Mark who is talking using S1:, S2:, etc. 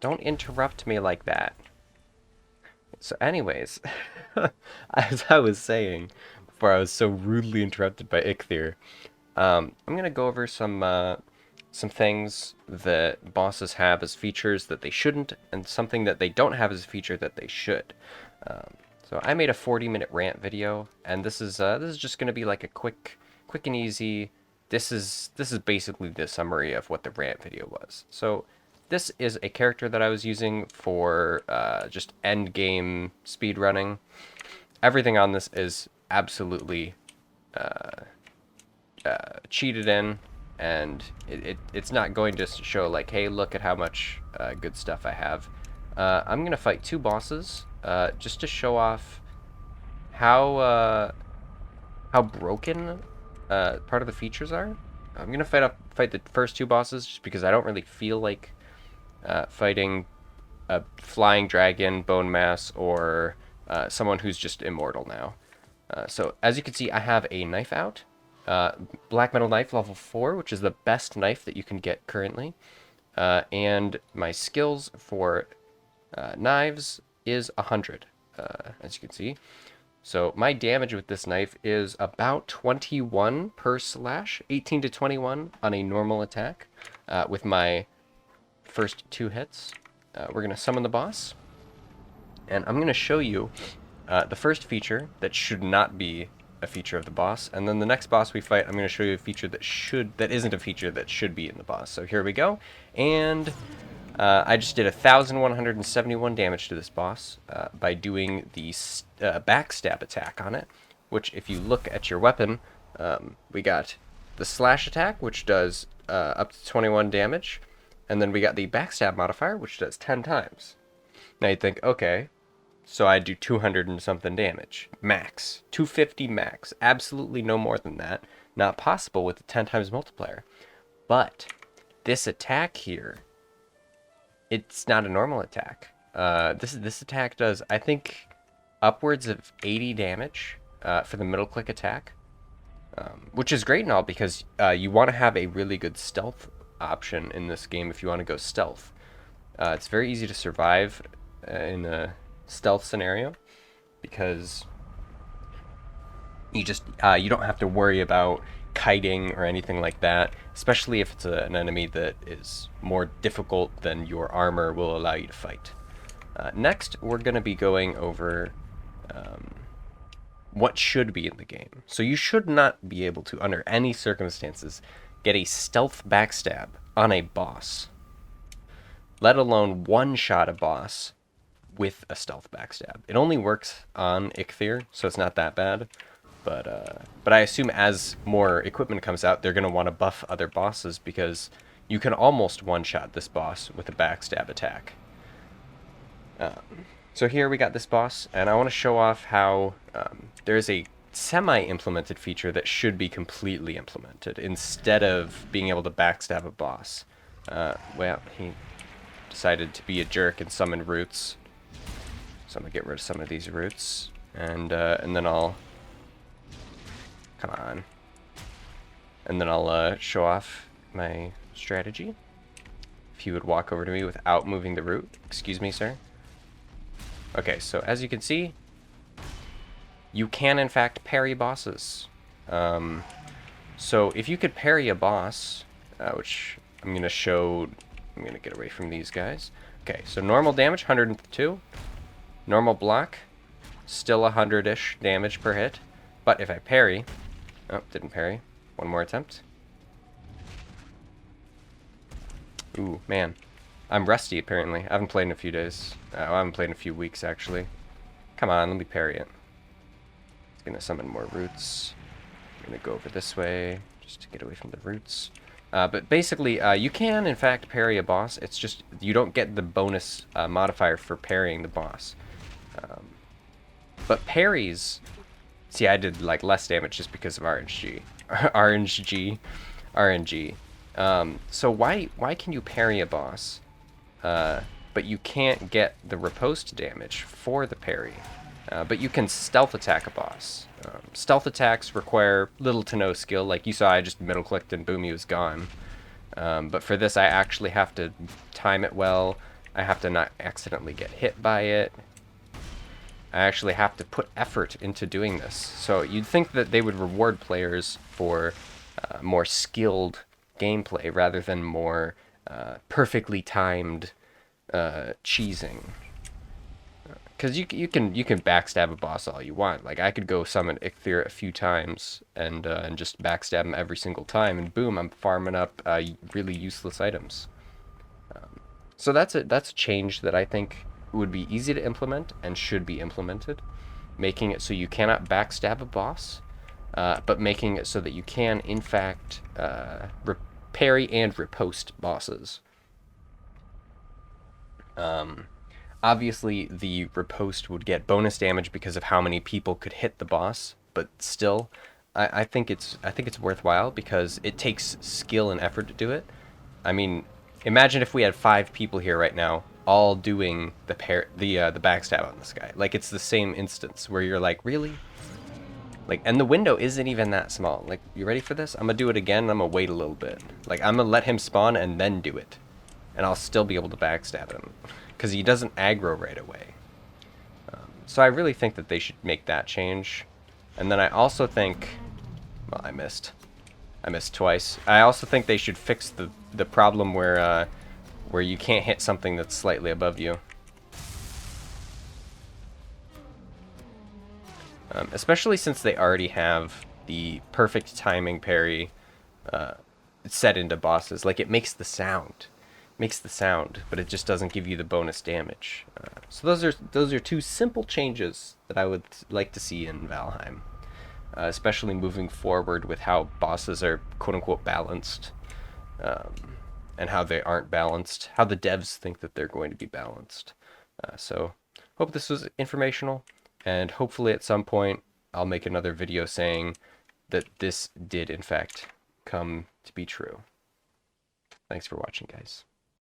S1: Don't interrupt me like that. So anyways, as I was saying before I was so rudely interrupted by Ichthyr, I'm gonna go over some things that bosses have as features that they shouldn't, and something that they don't have as a feature that they should. So I made a 40-minute rant video, and this is just gonna be like a quick and easy. This is basically the summary of what the rant video was. So this is a character that I was using for just end game speed running. Everything on this is absolutely cheated in, and it's not going to show like, hey, look at how much good stuff I have. I'm gonna fight two bosses just to show off how broken part of the features are. I'm gonna fight the first two bosses just because I don't really feel like fighting a flying dragon, bone mass, or someone who's just immortal now. So as you can see, I have a knife out. Black metal knife level 4, which is the best knife that you can get currently. And my skills for knives is 100, as you can see. So my damage with this knife is about 21 per slash, 18 to 21 on a normal attack. With my first two hits, we're going to summon the boss. And I'm going to show you the first feature that should not be a feature of the boss, and then the next boss we fight, I'm going to show you a feature that isn't a feature that should be in the boss. So here we go, and I just did 1,171 damage to this boss by doing the backstab attack on it, which if you look at your weapon, we got the slash attack, which does up to 21 damage, and then we got the backstab modifier, which does 10 times. Now you'd think, okay, so I do 200 and something damage. Max. 250 max. Absolutely no more than that. Not possible with the 10 times multiplier. But this attack here, it's not a normal attack. This attack does, I think, upwards of 80 damage for the middle click attack. Which is great and all because you want to have a really good stealth option in this game if you want to go stealth. It's very easy to survive in a stealth scenario because you don't have to worry about kiting or anything like that, especially if it's an enemy that is more difficult than your armor will allow you to fight. Next, we're going to be going over what should be in the game. So you should not be able to, under any circumstances, get a stealth backstab on a boss, let alone one-shot a boss with a stealth backstab. It only works on Ichthyr, so it's not that bad. But I assume as more equipment comes out, they're going to want to buff other bosses because you can almost one-shot this boss with a backstab attack. So here we got this boss, and I want to show off how there's a semi-implemented feature that should be completely implemented instead of being able to backstab a boss. Well, he decided to be a jerk and summon roots. So I'm gonna get rid of some of these roots, and then I'll come on, and then I'll show off my strategy. If you would walk over to me without moving the root, excuse me, sir. Okay, so as you can see, you can in fact parry bosses. So if you could parry a boss, which I'm gonna show, I'm gonna get away from these guys. Okay, so normal damage 102. Normal block, still 100-ish damage per hit. But if I parry... Oh, didn't parry. One more attempt. Ooh, man. I'm rusty, apparently. I haven't played in a few days. I haven't played in a few weeks, actually. Come on, let me parry it. It's gonna summon more roots. I'm gonna go over this way, just to get away from the roots. But basically, you can, in fact, parry a boss. It's just you don't get the bonus modifier for parrying the boss. But parries... See, I did like less damage just because of RNG. RNG. So why can you parry a boss, but you can't get the riposte damage for the parry? But you can stealth attack a boss. Stealth attacks require little to no skill. Like you saw, I just middle clicked and boom, he was gone. But for this, I actually have to time it well, I have to not accidentally get hit by it. I actually have to put effort into doing this. So you'd think that they would reward players for more skilled gameplay rather than more perfectly timed cheesing. Because you can backstab a boss all you want. Like I could go summon Ichthyr a few times and just backstab him every single time, and boom, I'm farming up really useless items. So that's a change that I think would be easy to implement and should be implemented, making it so you cannot backstab a boss, but making it so that you can in fact parry and riposte bosses. Obviously, the riposte would get bonus damage because of how many people could hit the boss, but still, I think it's worthwhile because it takes skill and effort to do it. I mean, imagine if we had 5 people here right now, all doing the backstab on this guy. Like it's the same instance where you're like, really? Like, and the window isn't even that small. Like, you ready for this? I'm gonna do it again. And I'm gonna wait a little bit. Like, I'm gonna let him spawn and then do it, and I'll still be able to backstab him because he doesn't aggro right away. So I really think that they should make that change. And then I also think, well, I missed twice. I also think they should fix the problem where you can't hit something that's slightly above you. Especially since they already have the perfect timing parry set into bosses. Like it makes the sound, but it just doesn't give you the bonus damage. So those are 2 simple changes that I would like to see in Valheim, especially moving forward with how bosses are quote unquote balanced, and how they aren't balanced, how the devs think that they're going to be balanced. So hope this was informational, and hopefully at some point I'll make another video saying that this did in fact come to be true. Thanks for watching, guys.